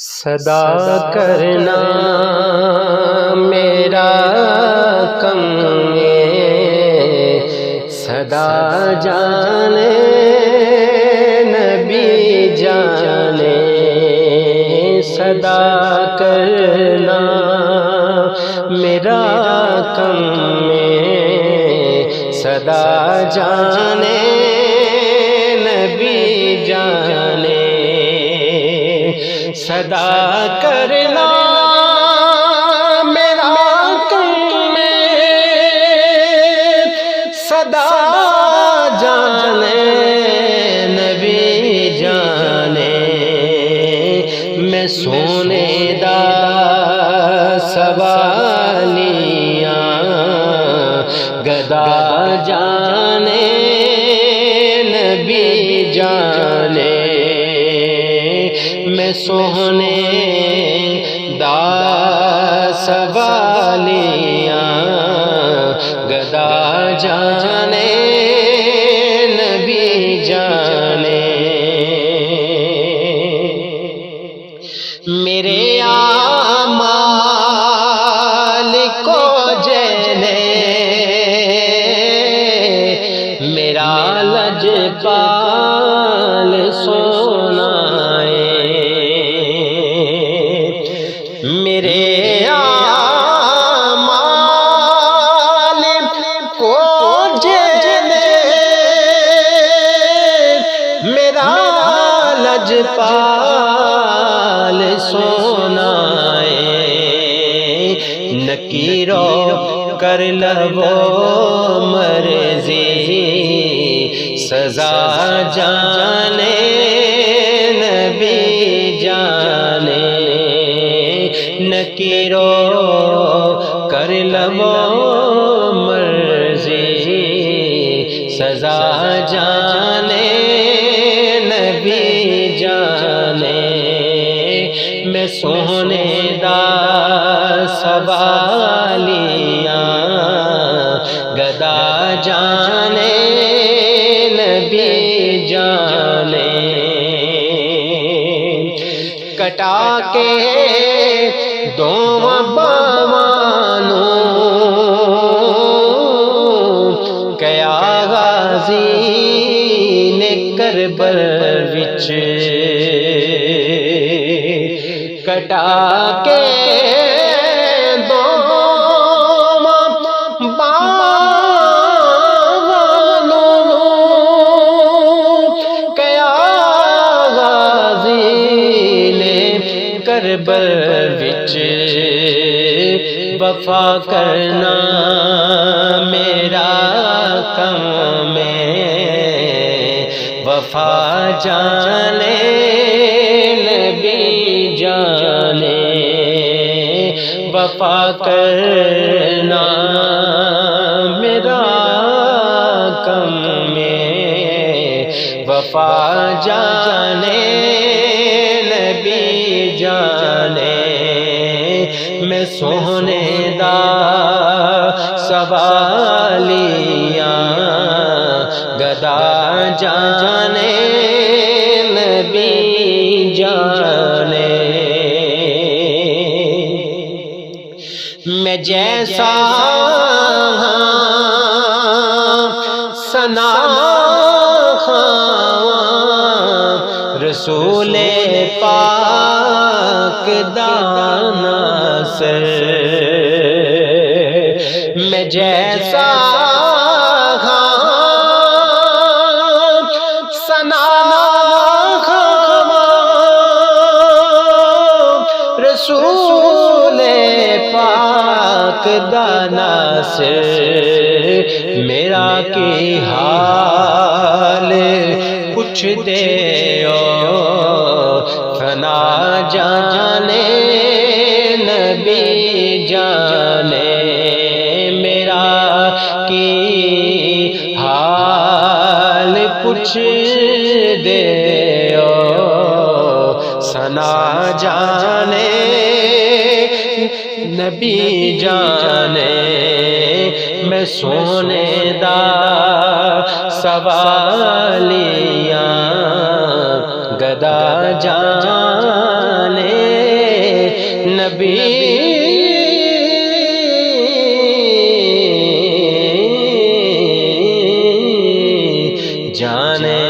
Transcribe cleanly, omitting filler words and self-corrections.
صدا کرنا میرا کم ہے، صدا جانے نبی جانے، صدا کرنا میرا کم ہے، صدا جانے نبی جانے، صدا کرنا میرا کم ہے، صدا جانے نبی جانے، میں سونے دا سوالیاں گدا جانے نبی جانے، میں سونے دا سوالیاں گدا جانے نبی جانے، میرے اعمال کو جینے میرا لجپال سونا ہے، میرے اعمال کو جینے میرا لجپال سونا ہے، نکیرو کر لو مرضی سزا جانے نبی جانے، نکیرو کر لو مرضی سزا جانے نبی جانے، میں سونے دا سوالیاں گدا جانے نبی جانے، کٹا کے دونوں باوانوں کیا غازی نے کربل وچ، کٹا کے کربل وچ وفا کرنا میرا کم ہے، وفا جانے نبی جانے، وفا کرنا میرا کم ہے، وفا جانے نبی جانے، میں سونے دا سوالیاں گدا جانے نبی جانے، میں جیسا ثنا رسول پاک دانا سر، میں جیسا ثنا رسول پاک دانا سر، میرا کی حال پوچھ دے فنا جانے نبی جانے، میرا کی حال پوچھ دے ثنا جانے نبی جانے، میں سونے دا سوالیاں گدا جانے نبی جانے